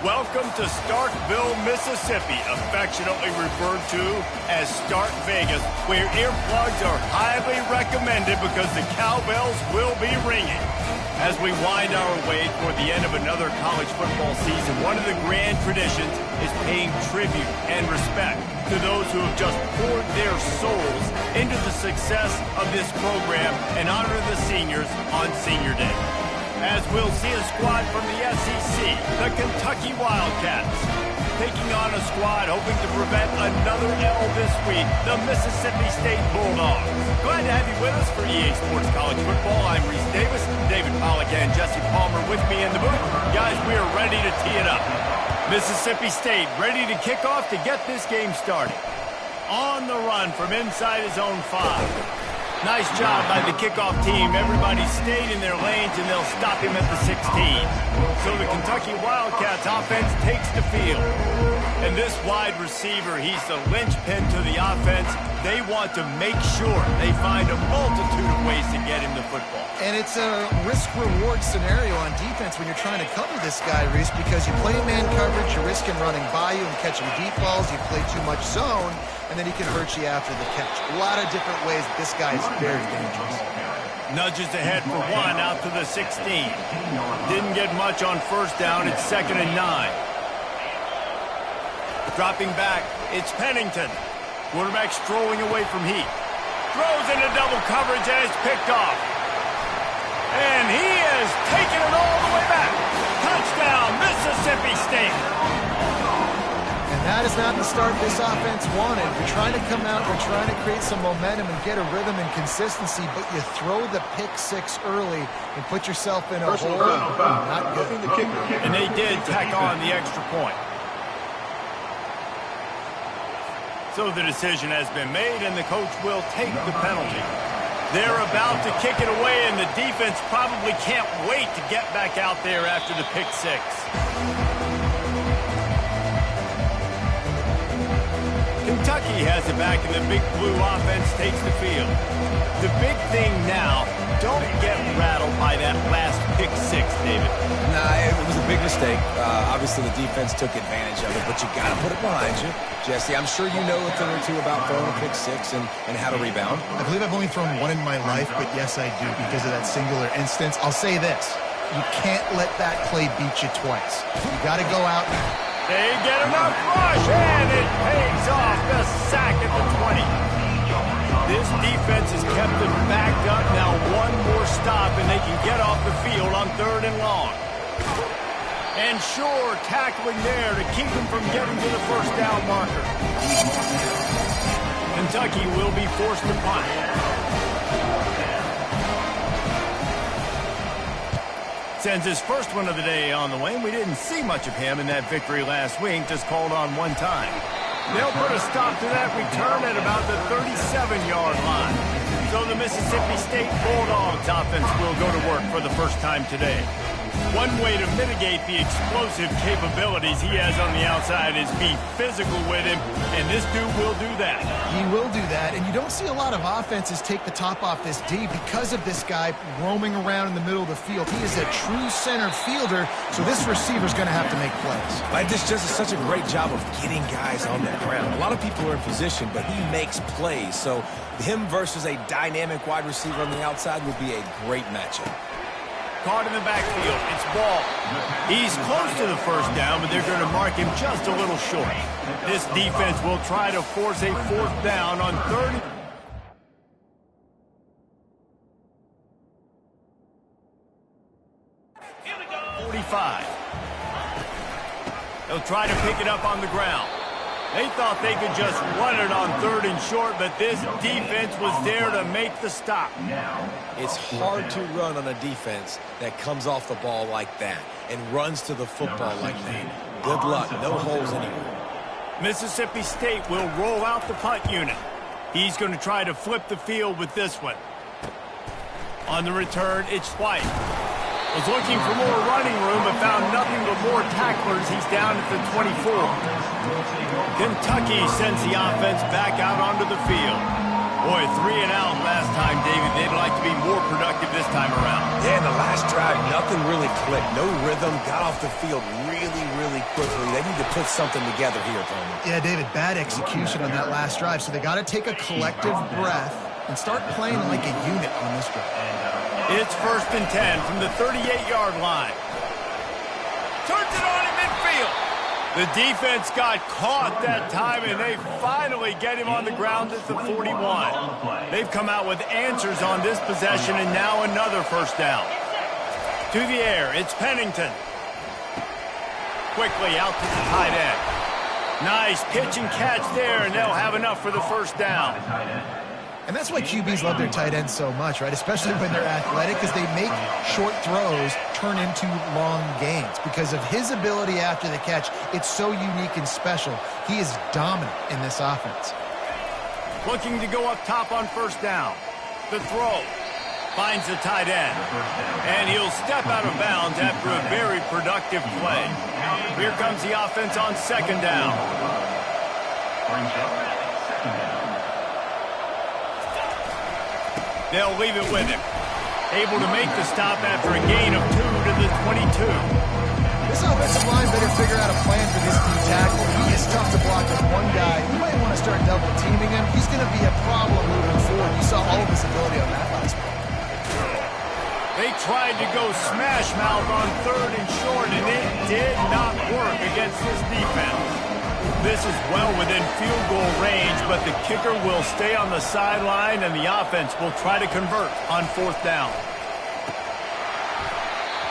Welcome to Starkville, Mississippi, affectionately referred to as Stark Vegas, where earplugs are highly recommended because the cowbells will be ringing. As we wind our way toward the end of another college football season, one of the grand traditions is paying tribute and respect to those who have just poured their souls into the success of this program and honor the seniors on Senior Day. As we'll see a squad from the SEC, the Kentucky Wildcats, taking on a squad hoping to prevent another L this week, the Mississippi State Bulldogs. Glad to have you with us for EA Sports College Football. I'm Reese Davis, David Pollack and Jesse Palmer with me in the booth. Guys, we are ready to tee it up. Mississippi State ready to kick off to get this game started. On the run from inside his own 5. Nice job by the kickoff team. Everybody stayed in their lanes, and they'll stop him at the 16. So the Kentucky Wildcats offense takes the field. And this wide receiver, he's the linchpin to the offense. They want to make sure they find a multitude of ways to get him the football. And it's a risk-reward scenario on defense when you're trying to cover this guy, Reese, because you play man coverage, you're risking running by you and catching deep balls. You play too much zone, and then he can hurt you after the catch. A lot of different ways that this guy is very dangerous. Nudges ahead for 1 out to the 16. Didn't get much on first down. It's 2nd and 9. Dropping back, it's Pennington. Quarterback strolling away from Heat. Throws into double coverage and it's picked off. And he is taking it all the way back. Touchdown, Mississippi State. And that is not the start this offense wanted. You're trying to come out, you're trying to create some momentum and get a rhythm and consistency, but you throw the pick 6 early and put yourself in a hole. Not good. And they did tack on the extra point. So the decision has been made, and the coach will take the penalty. They're about to kick it away, and the defense probably can't wait to get back out there after the pick 6. Kentucky has it back, and the Big Blue offense takes the field. The big thing now, don't get rattled by that last pick 6, David. Nah, it was a big mistake. Obviously, the defense took advantage of it, but you got to put it behind you. Jesse, I'm sure you know a thing or two about throwing a pick 6 and how to rebound. I believe I've only thrown 1 in my life, but yes, I do because of that singular instance. I'll say this. You can't let that play beat you twice. You got to go out. They get enough rush, and it pays off. The sack at the 20. This defense has kept them backed up. Now one more stop, and they can get off the field on 3rd and long. And Shore tackling there to keep him from getting to the first down marker. Kentucky will be forced to punt. Sends his first one of the day on the way. We didn't see much of him in that victory last week, just called on 1 time. They'll put a stop to that return at about the 37-yard line. So the Mississippi State Bulldogs offense will go to work for the first time today. One way to mitigate the explosive capabilities he has on the outside is be physical with him, and this dude will do that. He will do that, and you don't see a lot of offenses take the top off this D because of this guy roaming around in the middle of the field. He is a true center fielder, so this receiver's going to have to make plays. Like, this just is such a great job of getting guys on the ground. A lot of people are in position, but he makes plays, so him versus a dynamic wide receiver on the outside would be a great matchup. Caught in the backfield. It's Ball. He's close to the first down, but they're going to mark him just a little short. This defense will try to force a 4th down on 30. They'll try to pick it up on the ground. They thought they could just run it on 3rd and short, but this defense was there to make the stop. It's hard to run on a defense that comes off the ball like that and runs to the football like that. Good luck. No holes anywhere. Mississippi State will roll out the punt unit. He's going to try to flip the field with this one. On the return, it's White. Was looking for more running room, but found nothing but more tacklers. He's down at the 24. Kentucky sends the offense back out onto the field. Boy, 3 and out last time, David. They'd like to be more productive this time around. Yeah, in the last drive, nothing really clicked. No rhythm. Got off the field really, really quickly. They need to put something together here, Tony. Yeah, David, bad execution on that last drive. So they got to take a collective breath and start playing like a unit on this drive. It's 1st and 10 from the 38-yard line. Turns it on in midfield. The defense got caught that time, and they finally get him on the ground at the 41. They've come out with answers on this possession, and now another 1st down. To the air, it's Pennington. Quickly out to the tight end. Nice pitch and catch there, and they'll have enough for the 1st down. And that's why QBs love their tight ends so much, right? Especially when they're athletic, because they make short throws turn into long gains. Because of his ability after the catch, it's so unique and special. He is dominant in this offense. Looking to go up top on 1st down. The throw. Finds the tight end. And he'll step out of bounds after a very productive play. Here comes the offense on 2nd down. They'll leave it with him. Able to make the stop after a gain of 2 to the 22. This offensive line better figure out a plan for this D tackle. He is tough to block with one guy. You might want to start double teaming him. He's going to be a problem moving forward. You saw all of his ability on that last play. They tried to go smash mouth on 3rd and short, and it did not work against this defense. This is well within field goal range, but the kicker will stay on the sideline, and the offense will try to convert on 4th down.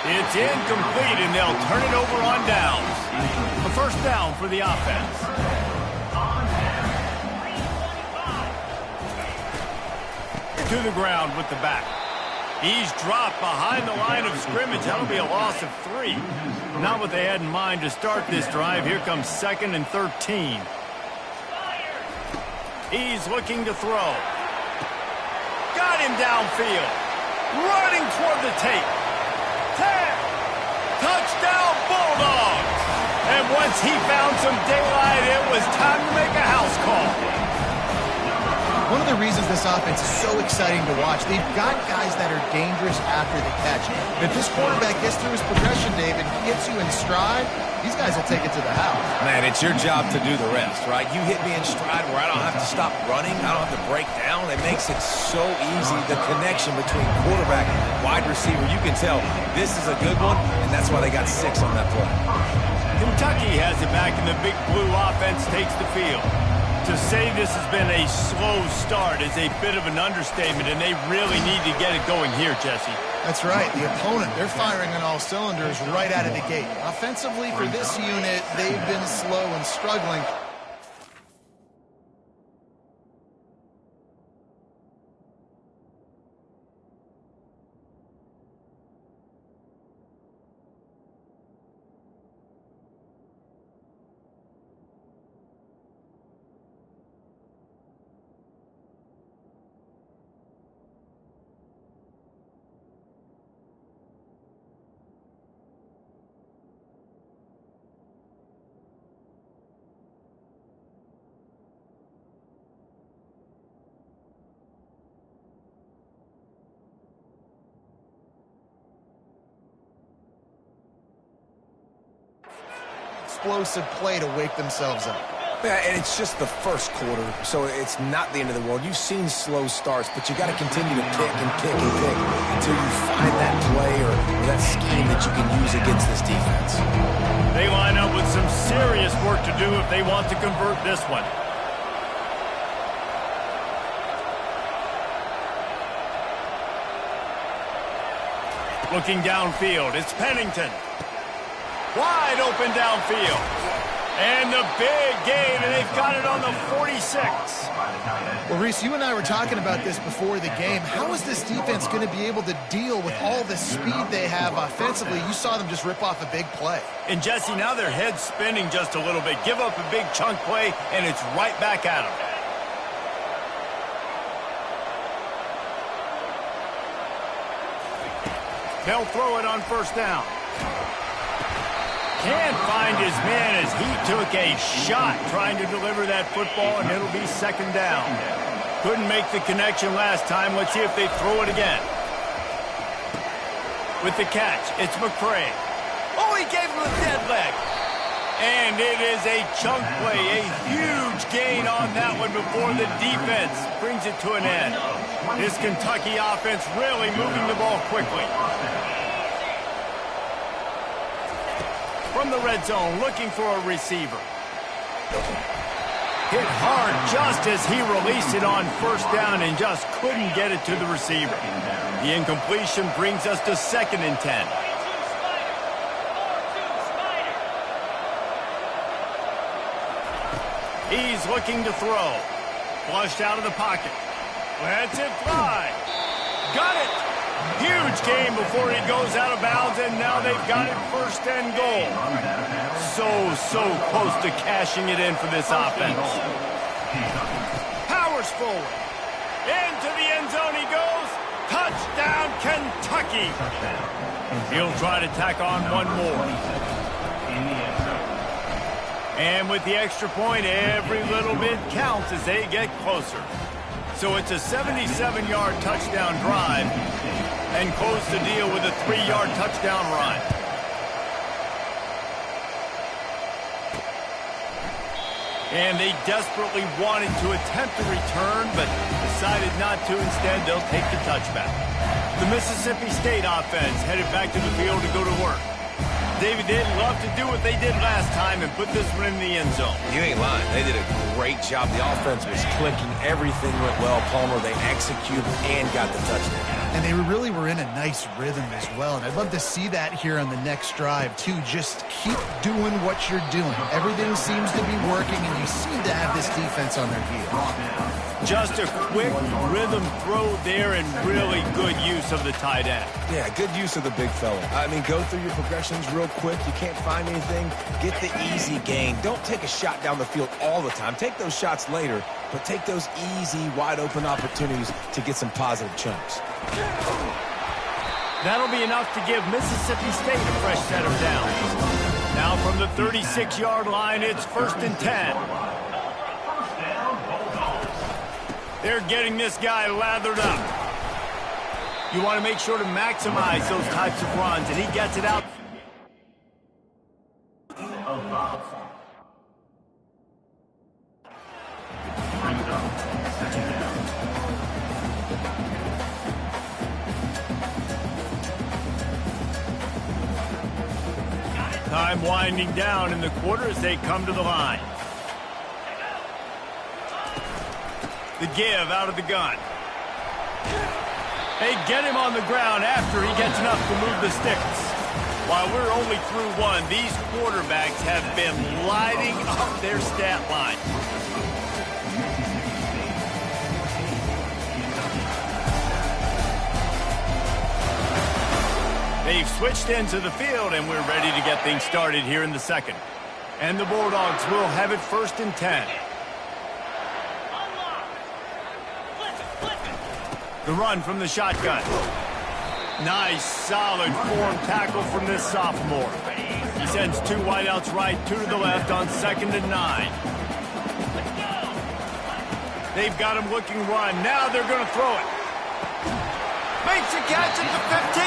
It's incomplete, and they'll turn it over on downs. A 1st down for the offense. To the ground with the back. He's dropped behind the line of scrimmage. That'll be a loss of 3. Not what they had in mind to start this drive. Here comes 2nd and 13. He's looking to throw. Got him downfield. Running toward the tape. 10. Touchdown Bulldogs. And once he found some daylight, it was time to make a house call. One of the reasons this offense is so exciting to watch, they've got guys that are dangerous after the catch. And if this quarterback gets through his progression, David, gets you in stride, these guys will take it to the house. Man, it's your job to do the rest, right? You hit me in stride where I don't have to stop running. I don't have to break down. It makes it so easy. The connection between quarterback and wide receiver, you can tell this is a good one, and that's why they got 6 on that play. Kentucky has it back, and the Big Blue offense takes the field. To say this has been a slow start is a bit of an understatement, and they really need to get it going here, Jesse. That's right. The opponent, they're firing on all cylinders right out of the gate. Offensively, for this unit, they've been slow and struggling. Explosive play to wake themselves up. Yeah, and it's just the 1st quarter, so it's not the end of the world. You've seen slow starts, but you got to continue to pick and pick and pick until you find that play or that scheme that you can use against this defense. They line up with some serious work to do if they want to convert this one. Looking downfield, it's Pennington. Wide open downfield. And the big gain, and they've got it on the 46. Well, Reese, you and I were talking about this before the game. How is this defense going to be able to deal with all the speed they have offensively? You saw them just rip off a big play. And, Jesse, now their head's spinning just a little bit. Give up a big chunk play, and it's right back at them. They'll throw it on 1st down. Can't find his man as he took a shot trying to deliver that football, and it'll be 2nd down. Couldn't make the connection last time. Let's see if they throw it again. With the catch, it's McCray. Oh, he gave him a dead leg. And it is a chunk play, a huge gain on that one before the defense brings it to an end. This Kentucky offense really moving the ball quickly. From the red zone, looking for a receiver. Hit hard just as he released it on first down and just couldn't get it to the receiver. The incompletion brings us to 2nd and 10. He's looking to throw. Flushed out of the pocket. Lets it fly. Got it. Huge gain before he goes out of bounds, and now they've got it 1st and goal. So close to cashing it in for this offense. Powers forward. Into the end zone he goes. Touchdown, Kentucky. He'll try to tack on one more. And with the extra point, every little bit counts as they get closer. So it's a 77-yard touchdown drive and close the deal with a 3-yard touchdown run. And they desperately wanted to attempt a return, but decided not to. Instead, they'll take the touchback. The Mississippi State offense headed back to the field to go to work. David, they'd love to do what they did last time and put this one in the end zone. You ain't lying. They did a great job. The offense was clicking. Everything went well, Palmer. They executed and got the touchdown. And they really were in a nice rhythm as well. And I'd love to see that here on the next drive, too. Just keep doing what you're doing. Everything seems to be working, and you seem to have this defense on their heels. Just a quick rhythm throw there and really good use of the tight end. Yeah, good use of the big fella. I mean, go through your progressions real quick. You can't find anything. Get the easy gain. Don't take a shot down the field all the time. Take those shots later, but take those easy, wide-open opportunities to get some positive chunks. That'll be enough to give Mississippi State a fresh set of downs. Now from the 36-yard line, it's 1st and 10. They're getting this guy lathered up. You want to make sure to maximize those types of runs, and he gets it out. Time winding down in the quarter as they come to the line. The give out of the gun. They get him on the ground after he gets enough to move the sticks. While we're only through one, these quarterbacks have been lighting up their stat line. They've switched into the field, and we're ready to get things started here in the second. And the Bulldogs will have it 1st and 10. The run from the shotgun. Nice, solid form tackle from this sophomore. He sends 2 wideouts right, 2 to the left on 2nd and 9. They've got him looking run. Now they're going to throw it. Makes a catch at the 15.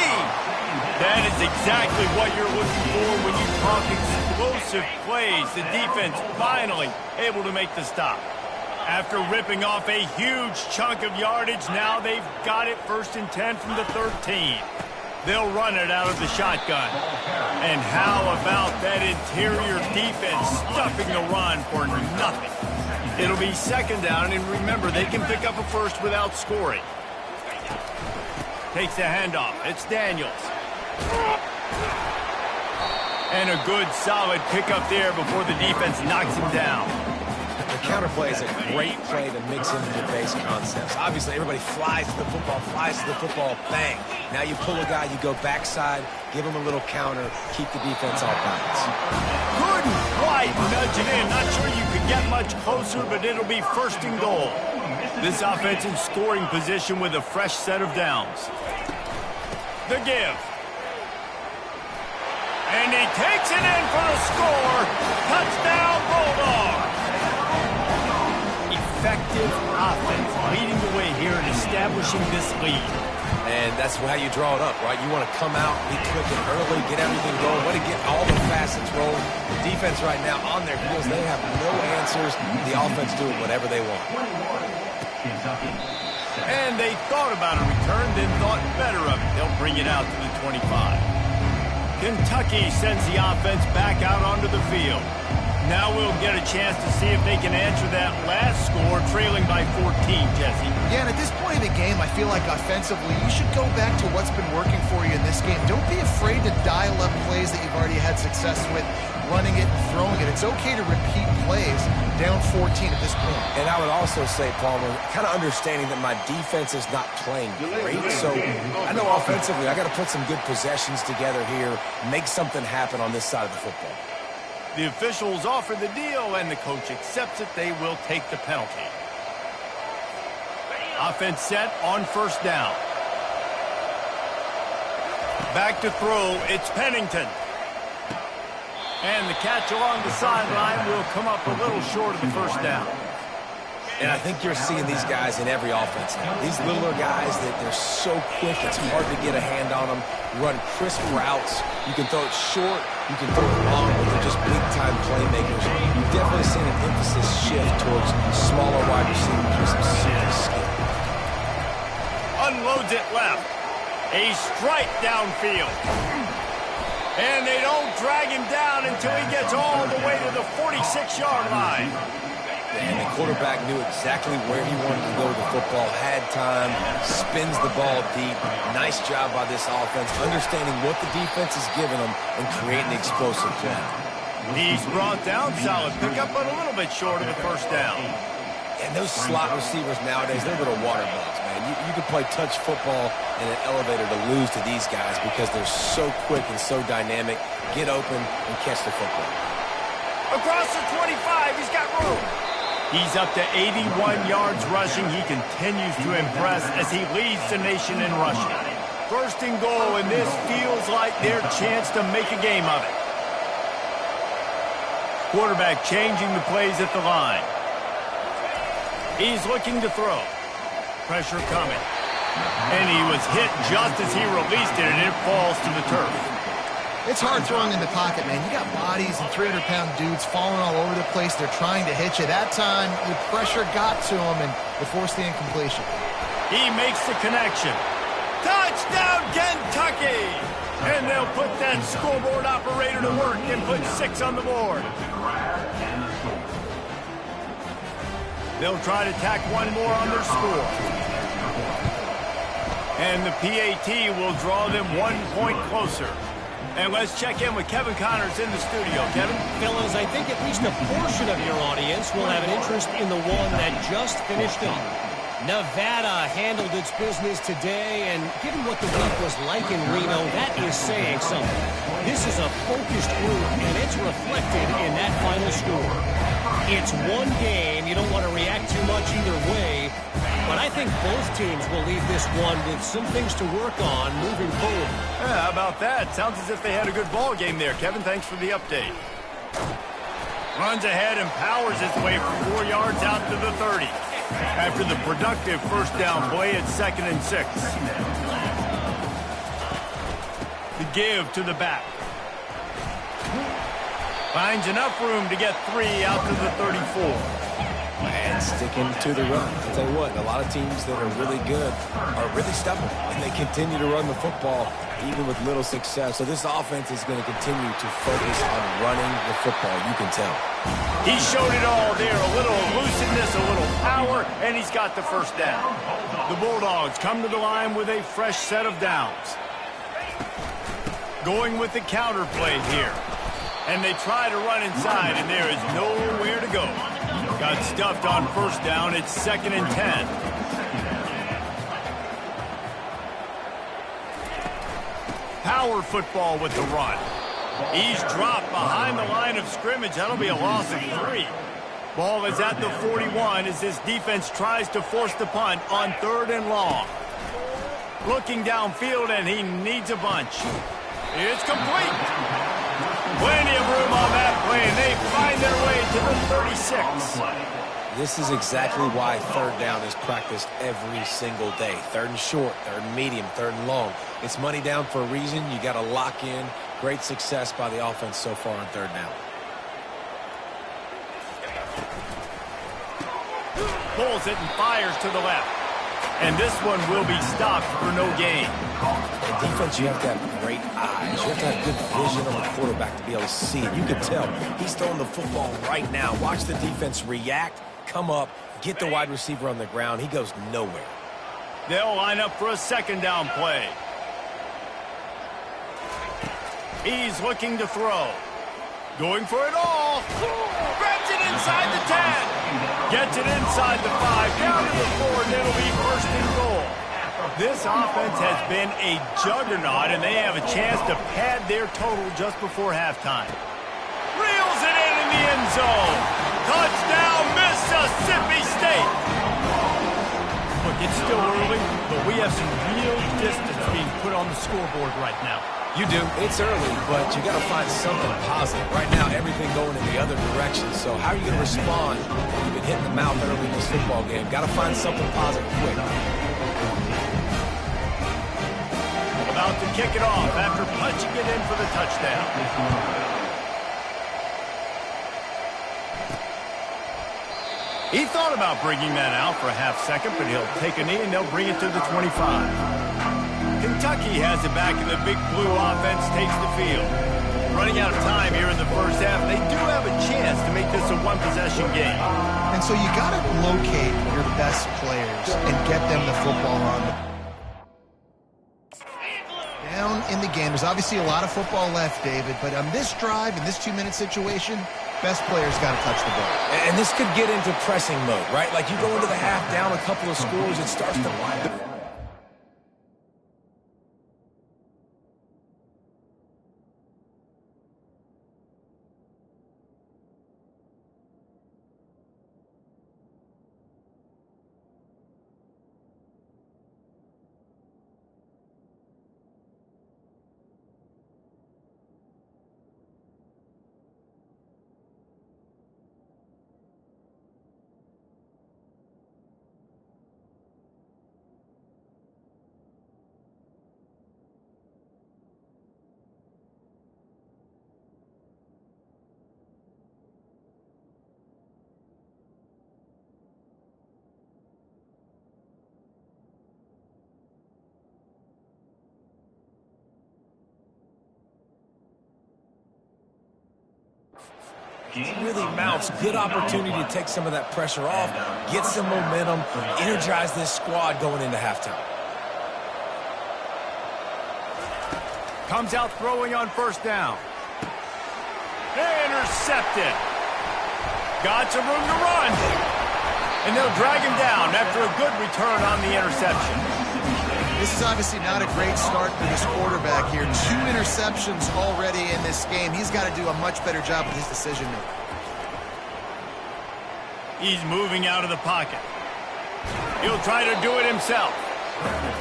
That is exactly what you're looking for when you talk explosive plays. The defense finally able to make the stop. After ripping off a huge chunk of yardage, now they've got it 1st and 10 from the 13. They'll run it out of the shotgun. And how about that interior defense stuffing the run for nothing? It'll be 2nd down, and remember, they can pick up a first without scoring. Takes the handoff. It's Daniels. And a good, solid pickup there before the defense knocks him down. The counterplay is a great play to mix in your base concepts. Obviously, everybody flies to the football, bang. Now you pull a guy, you go backside, give him a little counter, keep the defense off balance. Couldn't quite nudge it in. Not sure you could get much closer, but it'll be 1st and goal. This offense in scoring position with a fresh set of downs. The give. And he takes it in for the score. Touchdown, Bulldogs. effective offense leading the way here in establishing this lead. And that's how you draw it up, right? You want to come out, be clicking early, get everything going, want to get all the facets rolling. The defense right now on their heels, they have no answers. The offense doing whatever they want. And they thought about a return, then thought better of it. They'll bring it out to the 25. Kentucky sends the offense back out onto the field. Now we'll get a chance to see if they can answer that last score, trailing by 14, Jesse. Yeah, and at this point in the game, I feel like offensively, you should go back to what's been working for you in this game. Don't be afraid to dial up plays that you've already had success with, running it and throwing it. It's okay to repeat plays down 14 at this point. And I would also say, Palmer, kind of understanding that my defense is not playing great. So I know offensively, I got to put some good possessions together here, make something happen on this side of the football. The officials offer the deal, and the coach accepts it. They will take the penalty. Offense set on first down. Back to throw, it's Pennington. And the catch along the sideline will come up a little short of the first down. And I think you're seeing these guys in every offense now. These littler guys, that they're so quick, it's hard to get a hand on them. Run crisp routes. You can throw it short, you can throw it long, but they're just big-time playmakers. You've definitely seen an emphasis shift towards smaller wide receivers with some serious skill. Unloads it left. A strike downfield. And they don't drag him down until he gets all the way to the 46-yard line. And the quarterback knew exactly where he wanted to go with the football, had time, spins the ball deep. Nice job by this offense, understanding what the defense is giving them and creating the explosive play. He's brought down, solid pickup, but a little bit short of the first down. And those slot receivers nowadays, they're little water bugs, man. You can play touch football in an elevator to lose to these guys because they're so quick and so dynamic. Get open and catch the football. Across the 25, he's got room. He's up to 81 yards rushing. He continues to impress as he leads the nation in rushing. First and goal, and this feels like their chance to make a game of it. Quarterback changing the plays at the line. He's looking to throw. Pressure coming. And he was hit just as he released it, and it falls to the turf. It's hard throwing in the pocket, man. You got bodies and 300-pound dudes falling all over the place. They're trying to hit you. That time, the pressure got to him, and it forced the incompletion. He makes the connection. Touchdown, Kentucky! And they'll put that scoreboard operator to work and put 6 on the board. They'll try to tack one more on their score. And the PAT will draw them 1 point closer. And let's check in with Kevin Connors in the studio. Kevin? Fellas, I think at least a portion of your audience will have an interest in the one that just finished up. Nevada handled its business today, and given what the week was like in Reno, that is saying something. This is a focused group, and it's reflected in that final score. It's one game. You don't want to react too much either way. But I think both teams will leave this one with some things to work on moving forward. Yeah, how about that? Sounds as if they had a good ball game there. Kevin, thanks for the update. Runs ahead and powers his way for 4 yards out to the 30. After the productive first down play at 2nd and 6. The give to the back. Finds enough room to get 3 out to the 34. And sticking to the run. I'll tell you what, a lot of teams that are really good are really stubborn, and they continue to run the football even with little success. So this offense is going to continue to focus on running the football, you can tell. He showed it all there, a little elusiveness, a little power, and he's got the first down. The Bulldogs come to the line with a fresh set of downs. Going with the counter play here. And they try to run inside, and there is nowhere to go. Got stuffed on first down. It's 2nd and 10. Power football with the run. He's dropped behind the line of scrimmage. That'll be a loss of 3. Ball is at the 41 as his defense tries to force the punt on 3rd and long. Looking downfield, and he needs a bunch. It's complete. Plenty of room on that play, and they find their way to the 36. This is exactly why third down is practiced every single day. Third and short, third and medium, third and long. It's money down for a reason. You got to lock in. Great success by the offense so far on third down. Pulls it and fires to the left. And this one will be stopped for no gain. In defense, you have to have great eyes. You have to have good vision on the quarterback to be able to see it. You can tell he's throwing the football right now. Watch the defense react, come up, get the wide receiver on the ground. He goes nowhere. They'll line up for a second down play. He's looking to throw. Going for it all. Grabs it inside the 10. Gets it inside the 5. Down to the 4, and it'll be first and goal. This offense has been a juggernaut, and they have a chance to pad their total just before halftime. Reels it in the end zone. Touchdown, Mississippi State. Look, it's still early, but we have some real distance being put on the scoreboard right now. You do. It's early, but you got to find something positive. Right now, everything going in the other direction. So how are you going to respond when you've been hitting the mouth early in this football game? Got to find something positive quick. About to kick it off after punching it in for the touchdown. He thought about bringing that out for a half second, but he'll take a knee and they'll bring it to the 25. Kentucky has it back, and the Big Blue offense takes the field. Running out of time here in the first half, they do have a chance to make this a one-possession game. And so you got to locate your best players and get them the football on the down in the game. There's obviously a lot of football left, David, but on this drive, in this 2-minute situation, best players got to touch the ball. And this could get into pressing mode, right? Like you go into the half down a couple of scores, it starts to wind up. He really mounts. Good opportunity to take some of that pressure off, get some momentum, energize this squad going into halftime. Comes out throwing on first down. Intercepted. Got some room to run. And they'll drag him down after a good return on the interception. This is obviously not a great start for this quarterback here. 2 interceptions already in this game. He's got to do a much better job with his decision-making. He's moving out of the pocket. He'll try to do it himself.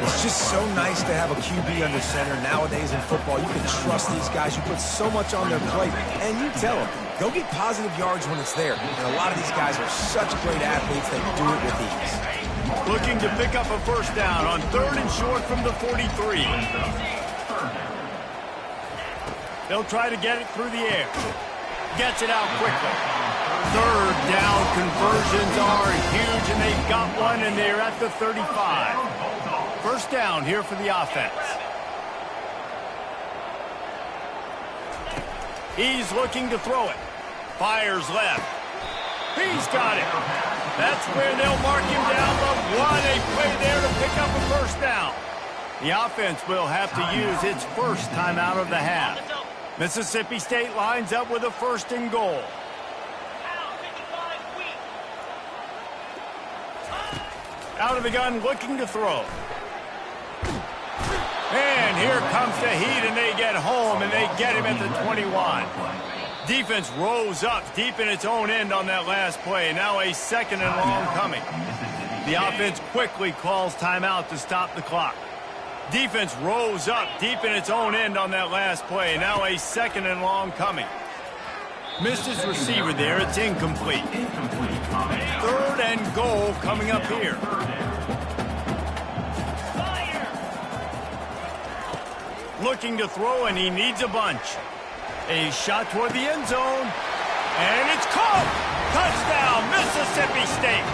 It's just so nice to have a QB under center nowadays in football. You can trust these guys. You put so much on their plate, and you tell them, go get positive yards when it's there. And a lot of these guys are such great athletes, they do it with ease. Looking to pick up a first down on third and short from the 43. They'll try to get it through the air. Gets it out quickly. Third down conversions are huge, and they've got one, and they're at the 35. First down here for the offense. He's looking to throw it. Fires left. He's got it. That's where they'll mark him down the 1. A play there to pick up a first down. The offense will have to use its first timeout of the half. Mississippi State lines up with a first and goal. Out of the gun, looking to throw. And here comes the heat, and they get home, and they get him at the 21. Defense rose up deep in its own end on that last play. Now a second and long coming. The offense quickly calls timeout to stop the clock. Defense rose up deep in its own end on that last play. Now a second and long coming. Missed his receiver there. It's incomplete. Third and goal coming up here. Looking to throw, and he needs a bunch. A shot toward the end zone. And it's caught! Touchdown, Mississippi State!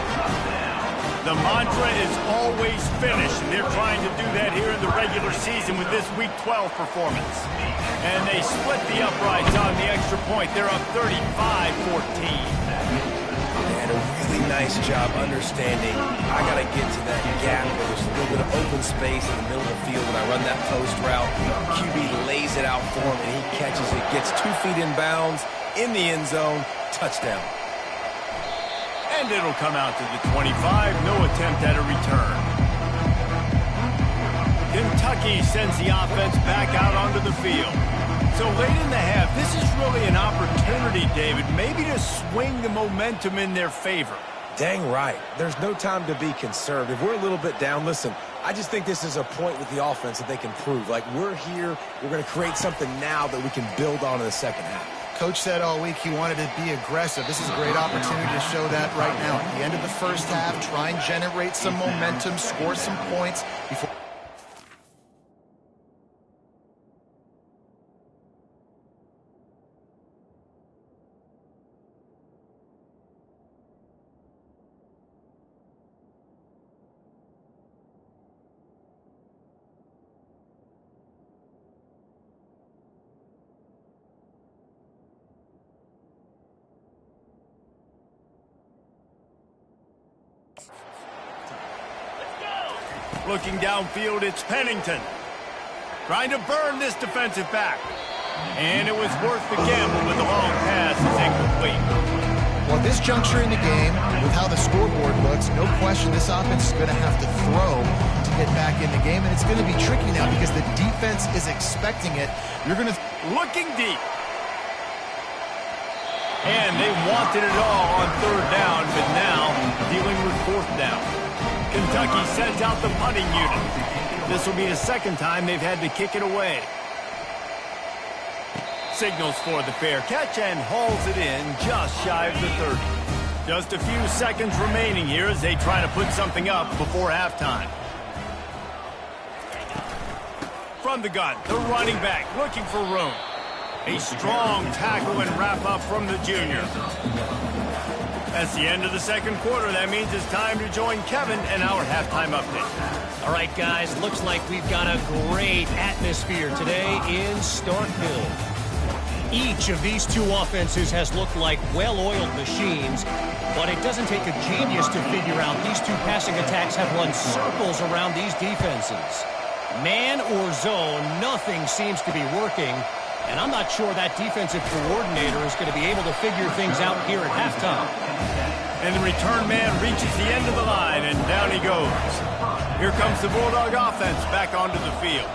The mantra is always finish, and they're trying to do that here in the regular season with this Week 12 performance. And they split the uprights on the extra point. They're up 35-14. And a really nice job understanding I got to get to that gap where there's a little bit of open space in the middle of the field when I run that post route. QB lays it out for him, and he catches it, gets 2 feet in bounds, in the end zone, touchdown. And it'll come out to the 25. No attempt at a return. Kentucky sends the offense back out onto the field. So late in the half, this is really an opportunity, David, maybe to swing the momentum in their favor. Dang right. There's no time to be concerned. If we're a little bit down, listen, I just think this is a point with the offense that they can prove. Like, we're here, we're going to create something now that we can build on in the second half. Coach said all week he wanted to be aggressive. This is a great opportunity to show that right now. At the end of the first half, try and generate some momentum, score some points before... Looking downfield, it's Pennington. Trying to burn this defensive back. And it was worth the gamble with the long pass is incomplete. Well, at this juncture in the game, with how the scoreboard looks, no question this offense is going to have to throw to get back in the game. And it's going to be tricky now because the defense is expecting it. You're going to... Looking deep. And they wanted it all on third down, but now dealing with fourth down. Kentucky sends out the punting unit. This will be the second time they've had to kick it away. Signals for the fair catch and hauls it in just shy of the 30. Just a few seconds remaining here as they try to put something up before halftime. From the gun, the running back looking for room. A strong tackle and wrap up from the junior. That's the end of the second quarter. That means it's time to join Kevin and our halftime update. All right, guys, looks like we've got a great atmosphere today in Starkville. Each of these two offenses has looked like well-oiled machines, but it doesn't take a genius to figure out these two passing attacks have run circles around these defenses. Man or zone, nothing seems to be working. And I'm not sure that defensive coordinator is going to be able to figure things out here at halftime. And the return man reaches the end of the line, and down he goes. Here comes the Bulldog offense back onto the field.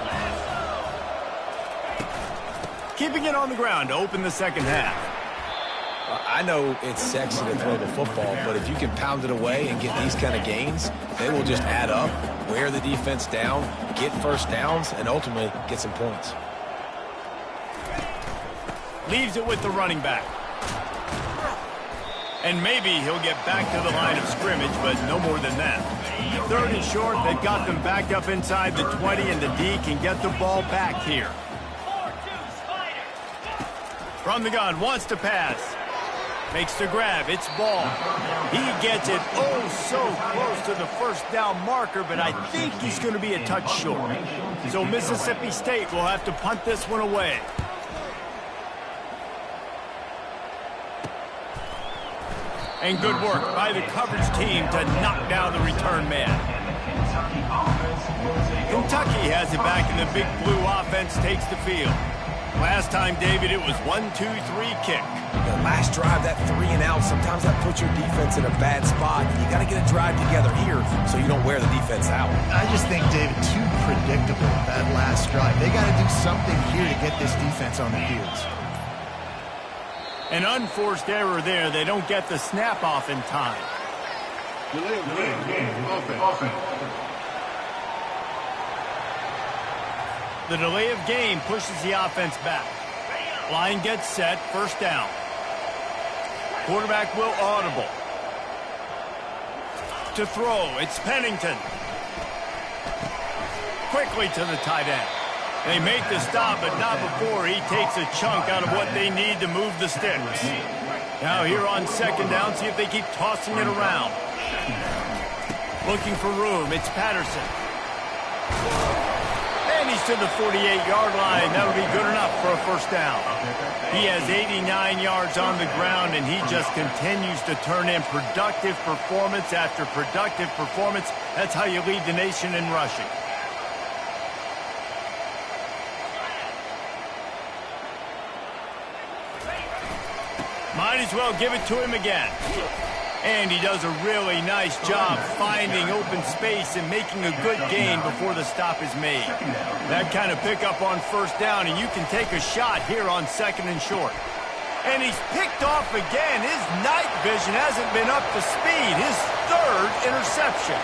Keeping it on the ground to open the second half. I know it's sexy to throw the football, but if you can pound it away and get these kind of gains, they will just add up, wear the defense down, get first downs, and ultimately get some points. Leaves it with the running back. And maybe he'll get back to the line of scrimmage, but no more than that. Third and short, they've got them backed up inside the 20, and the D can get the ball back here. From the gun, wants to pass. Makes the grab, it's ball. He gets it so close to the first down marker, but I think he's going to be a touch short. So Mississippi State will have to punt this one away. And good work by the coverage team to knock down the return man. Kentucky has it back, and the big blue offense takes the field. Last time, David, it was 1-2-3 kick. The last drive, that 3 and out, sometimes that puts your defense in a bad spot. You got to get a drive together here so you don't wear the defense out. I just think, David, too predictable, that last drive. They got to do something here to get this defense on the heels. An unforced error there. They don't get the snap off in time. Delay of game. Offense. The delay of game pushes the offense back. Line gets set, first down. Quarterback will audible. To throw, it's Pennington. Quickly to the tight end. They make the stop, but not before he takes a chunk out of what they need to move the sticks. Now here on second down, see if they keep tossing it around. Looking for room, it's Patterson. And he's to the 48-yard line. That'll be good enough for a first down. He has 89 yards on the ground, and he just continues to turn in productive performance after productive performance. That's how you lead the nation in rushing. Might as well give it to him again. And he does a really nice job finding open space and making a good gain before the stop is made. That kind of pickup on first down, and you can take a shot here on second and short. And he's picked off again. His night vision hasn't been up to speed. His third interception.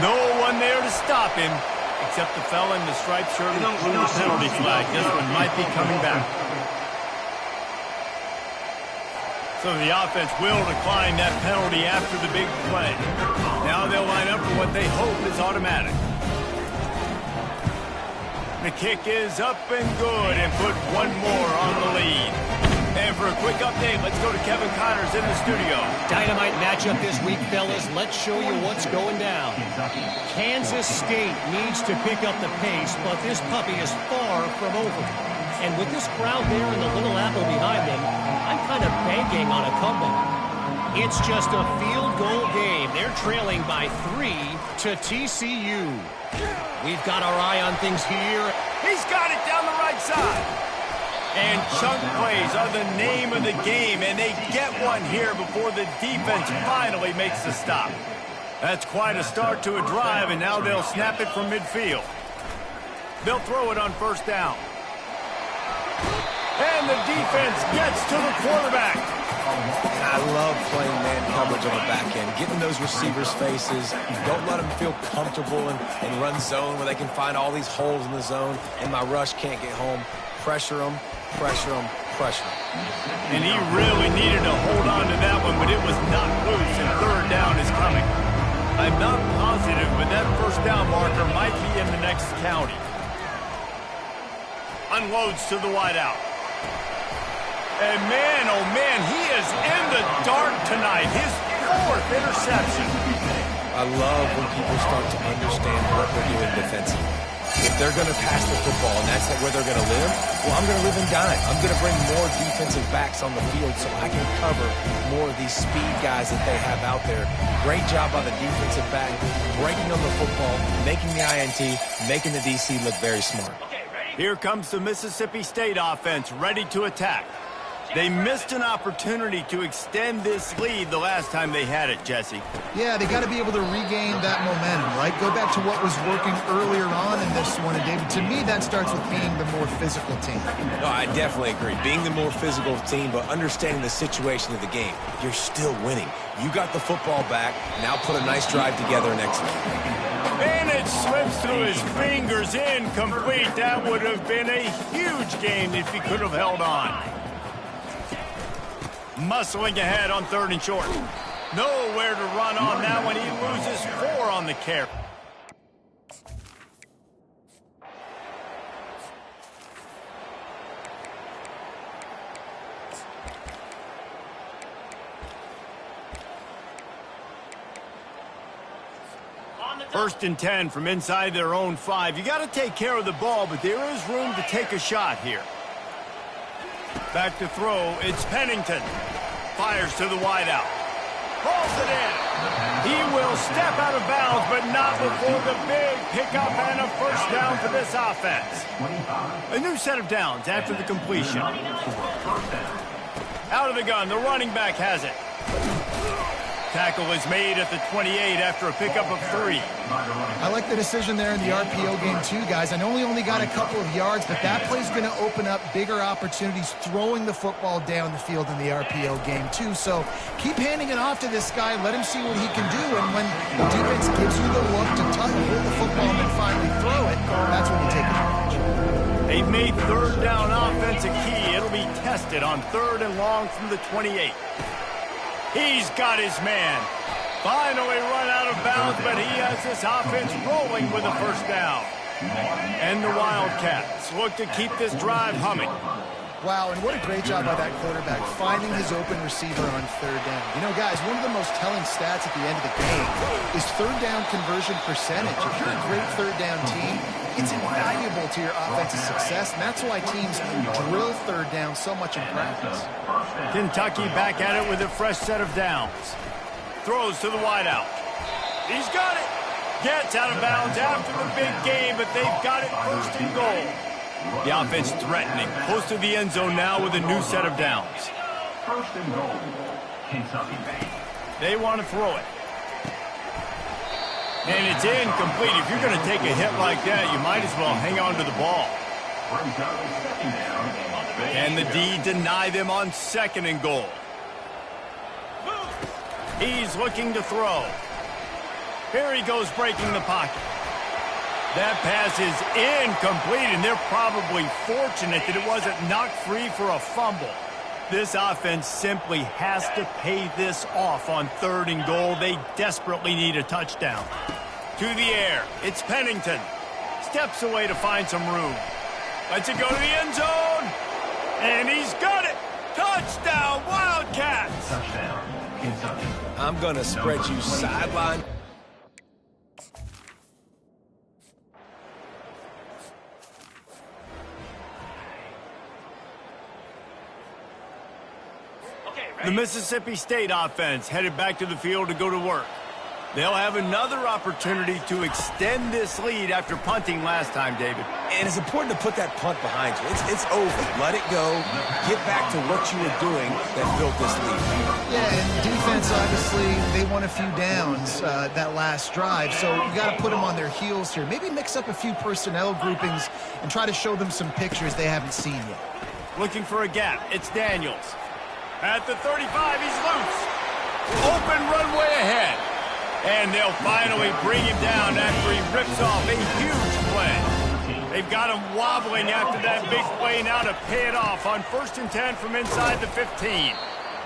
No one there to stop him, except the fella in the striped shirt and the penalty flag. This one might be coming back. So the offense will decline that penalty after the big play. Now they'll line up for what they hope is automatic. The kick is up and good and put one more on the lead. And for a quick update, let's go to Kevin Connors in the studio. Dynamite matchup this week, fellas. Let's show you what's going down. Kansas State needs to pick up the pace, but this puppy is far from over. And with this crowd there and the Little Apple behind them, I'm kind of banking on a comeback. It's just a field goal game. They're trailing by 3 to TCU. We've got our eye on things here. He's got it down the right side. And chunk plays are the name of the game, and they get one here before the defense finally makes the stop. That's quite a start to a drive, and now they'll snap it from midfield. They'll throw it on first down. And the defense gets to the quarterback. And I love playing man coverage on the back end, getting those receivers' faces. Don't let them feel comfortable and run zone where they can find all these holes in the zone, and my rush can't get home. Pressure them, pressure them, pressure them. And he really needed to hold on to that one, but it was not loose, and third down is coming. I'm not positive, but that first down marker might be in the next county. Unloads to the wideout. And man, oh man, he is in the dark tonight. His fourth interception. I love when people start to understand what we're doing defensively. If they're going to pass the football and that's where they're going to live, well, I'm going to live in dime. I'm going to bring more defensive backs on the field so I can cover more of these speed guys that they have out there. Great job by the defensive back, breaking on the football, making the INT, making the DC look very smart. Here comes the Mississippi State offense ready to attack. They missed an opportunity to extend this lead the last time they had it, Jesse. Yeah, they got to be able to regain that momentum, right? Go back to what was working earlier on in this one. And, David, to me, that starts with being the more physical team. No, I definitely agree. Being the more physical team, but understanding the situation of the game. You're still winning. You got the football back. Now put a nice drive together and execute. And it slips through his fingers, incomplete. That would have been a huge gain if he could have held on. Muscling ahead on third and short. Nowhere to run on that one. He loses 4 on the carry. First and 10 from inside their own 5. You got to take care of the ball, but there is room to take a shot here. Back to throw, it's Pennington. Fires to the wideout. Pulls it in. He will step out of bounds, but not before the big pickup and a first down for this offense. A new set of downs after the completion. Out of the gun, the running back has it. Tackle is made at the 28 after a pickup of 3. I like the decision there in the RPO game too, guys. I know he only got a couple of yards, but that play's going to open up bigger opportunities throwing the football down the field in the RPO game too. So keep handing it off to this guy. Let him see what he can do. And when the defense gives you the look to hold the football and then finally throw it, that's when you take advantage. They've made third down offense a key. It'll be tested on 3rd and long from the 28. He's got his man. Finally run out of bounds, but he has this offense rolling with a first down. And the Wildcats look to keep this drive humming. Wow, and what a great job by that quarterback, finding his open receiver on 3rd down. You know, guys, one of the most telling stats at the end of the game is 3rd down conversion percentage. If you're a great 3rd down team, it's invaluable to your offensive success, and that's why teams drill 3rd down so much in practice. Kentucky back at it with a fresh set of downs. Throws to the wideout. He's got it. Gets out of bounds after the big game, but they've got it 1st and goal. The offense threatening, close to the end zone now with a new set of downs. 1st and goal, Kentucky. They want to throw it. And it's incomplete. If you're going to take a hit like that, you might as well hang on to the ball. Brings out a 2nd down. Can the D deny them on 2nd and goal? He's looking to throw. Here he goes breaking the pocket. That pass is incomplete, and they're probably fortunate that it wasn't knocked free for a fumble. This offense simply has to pay this off on 3rd and goal. They desperately need a touchdown. To the air, it's Pennington. Steps away to find some room. Lets it go to the end zone. And he's got it. Touchdown, Wildcats. Touchdown, Kentucky. I'm going to spread you sideline. The Mississippi State offense headed back to the field to go to work. They'll have another opportunity to extend this lead after punting last time, David. And it's important to put that punt behind you. It's over. Let it go. Get back to what you were doing that built this lead. Yeah, and defense, obviously, they won a few downs that last drive, so you got to put them on their heels here. Maybe mix up a few personnel groupings and try to show them some pictures they haven't seen yet. Looking for a gap. It's Daniels. At the 35, he's loose. Open runway ahead. And they'll finally bring him down after he rips off a huge play. They've got him wobbling after that big play now to pay it off on 1st and 10 from inside the 15.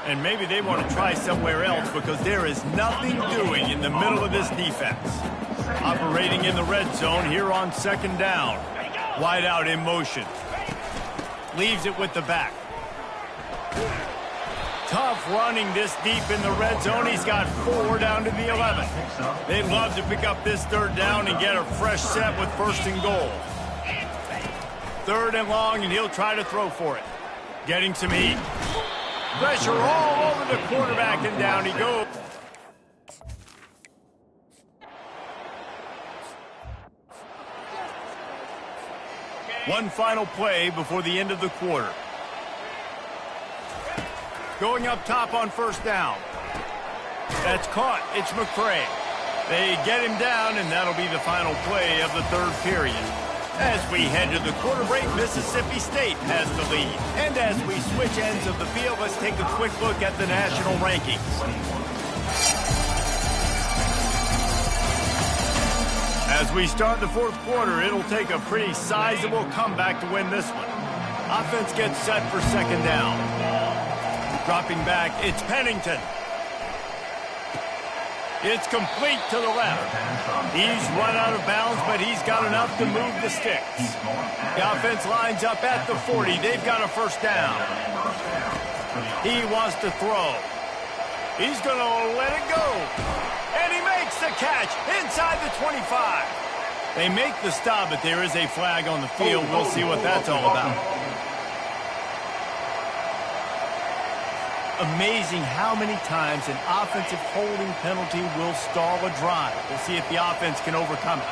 And maybe they want to try somewhere else because there is nothing doing in the middle of this defense. Operating in the red zone here on 2nd down. Wide out in motion. Leaves it with the back. Tough running this deep in the red zone. He's got 4 down to the 11. They'd love to pick up this 3rd down and get a fresh set with 1st and goal. 3rd and long, and he'll try to throw for it. Getting some heat. Pressure all over the quarterback, and down he goes. One final play before the end of the quarter. Going up top on 1st down. That's caught. It's McCray. They get him down, and that'll be the final play of the 3rd period. As we head to the quarter break, Mississippi State has the lead. And as we switch ends of the field, let's take a quick look at the national rankings. As we start the 4th quarter, it'll take a pretty sizable comeback to win this one. Offense gets set for 2nd down. Dropping back, it's Pennington. It's complete to the left. He's run out of bounds, but he's got enough to move the sticks. The offense lines up at the 40. They've got a 1st down. He wants to throw. He's going to let it go. And he makes the catch inside the 25. They make the stop, but there is a flag on the field. We'll see what that's all about. Amazing how many times an offensive holding penalty will stall a drive. We'll see if the offense can overcome it.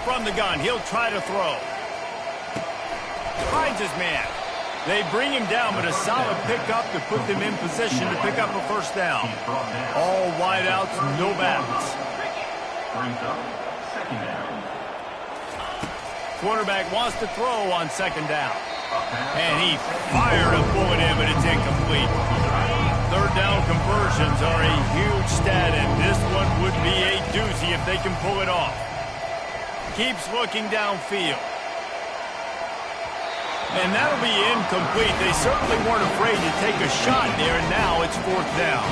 From the gun, he'll try to throw. Finds his man. They bring him down, but a solid pickup to put them in position to pick up a 1st down. All wideouts, no backs. Brings up 2nd down. Quarterback wants to throw on 2nd down. And he fired a bullet in, but it's incomplete. 3rd down conversions are a huge stat, and this one would be a doozy if they can pull it off. keeps looking downfield. And that'll be incomplete. They certainly weren't afraid to take a shot there, and now it's 4th down.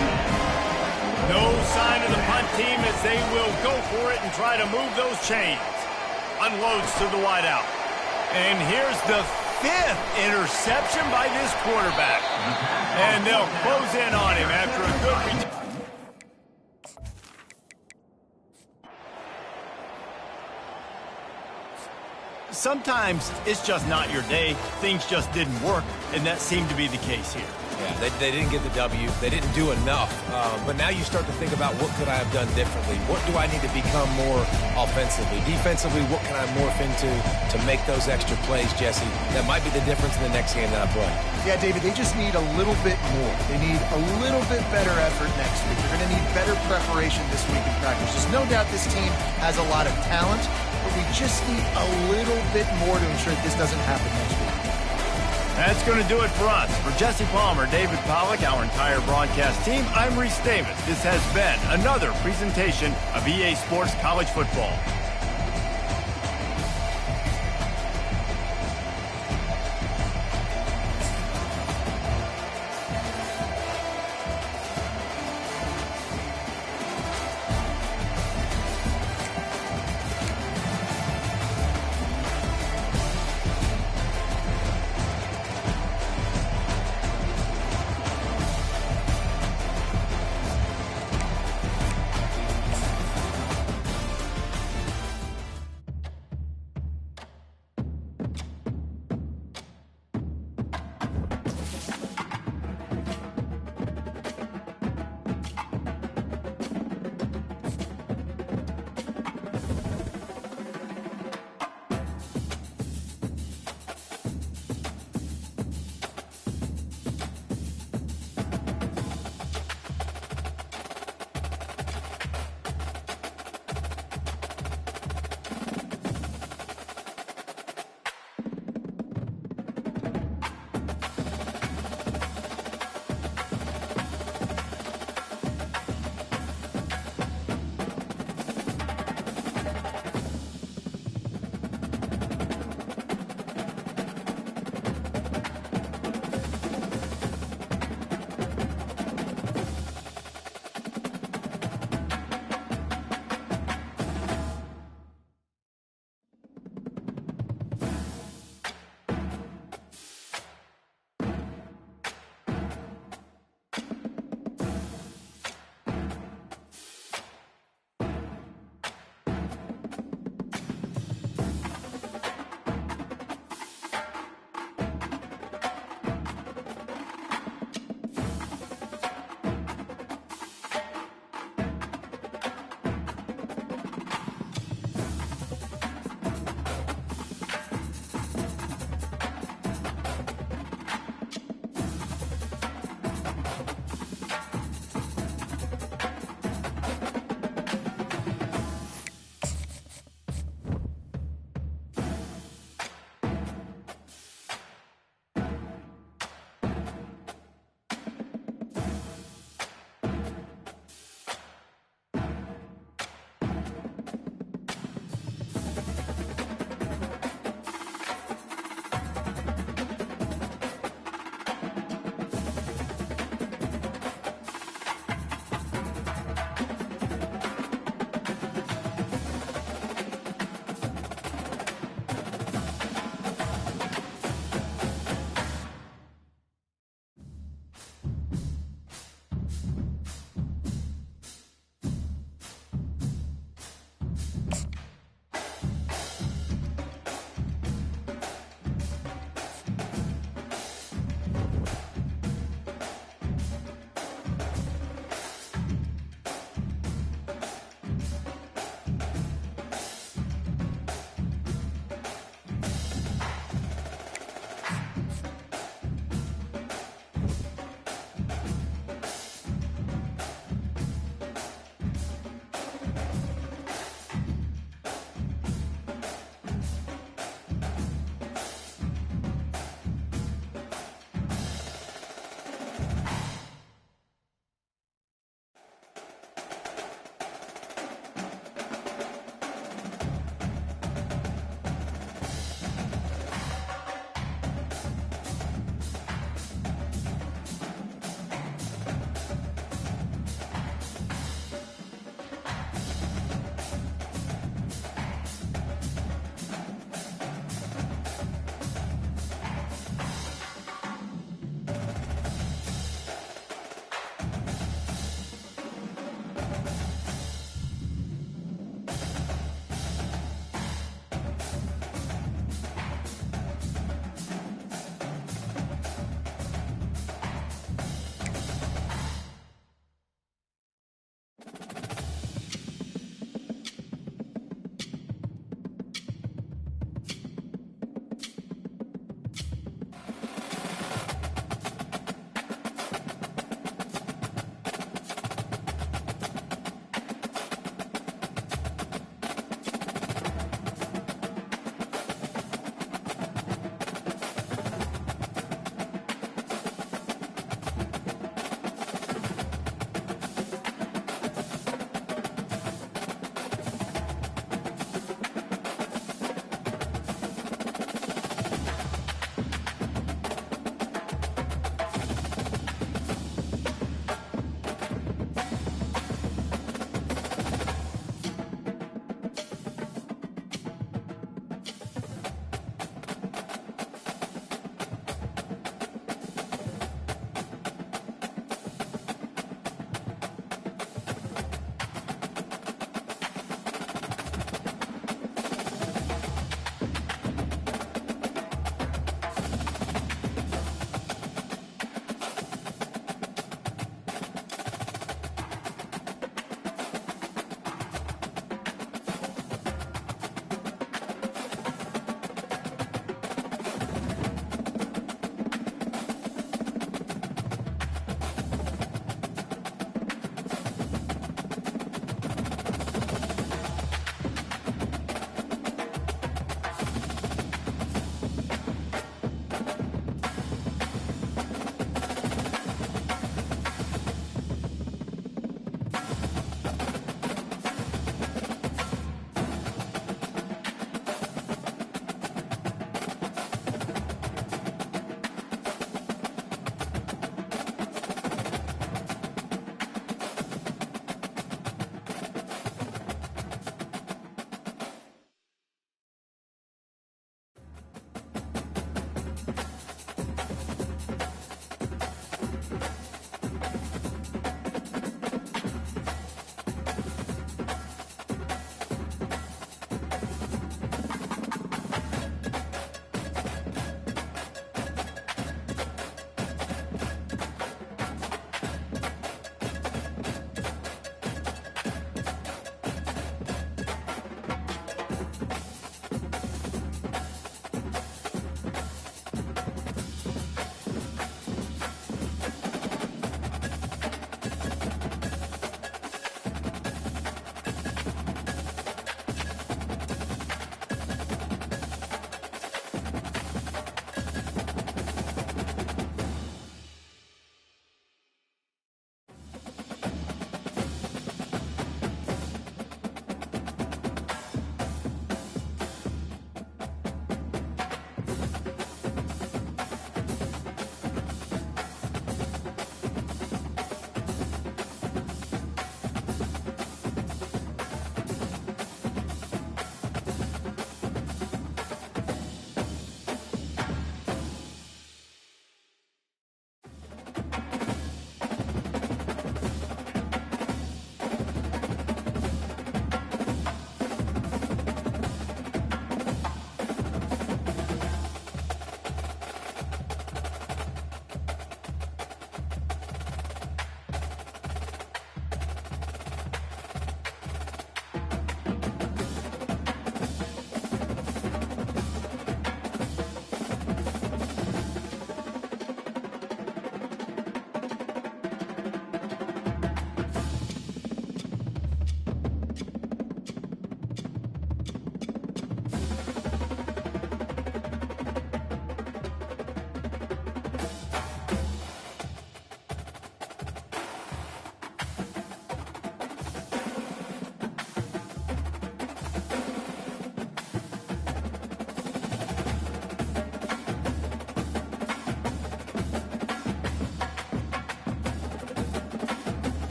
No sign of the punt team as they will go for it and try to move those chains. Unloads to the wideout. And here's the 5th interception by this quarterback. And they'll close in on him after a good return. Sometimes it's just not your day. Things just didn't work, and that seemed to be the case here. Yeah, they didn't get the W. They didn't do enough. But now you start to think about what could I have done differently? What do I need to become more offensively? Defensively, what can I morph into to make those extra plays, Jesse? That might be the difference in the next game that I play. Yeah, David, they just need a little bit more. They need a little bit better effort next week. They're going to need better preparation this week in practice. There's no doubt this team has a lot of talent, but we just need a little bit more to ensure that this doesn't happen next week. That's going to do it for us. For Jesse Palmer, David Pollack, our entire broadcast team, I'm Reese Davis. This has been another presentation of EA Sports College Football.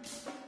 down.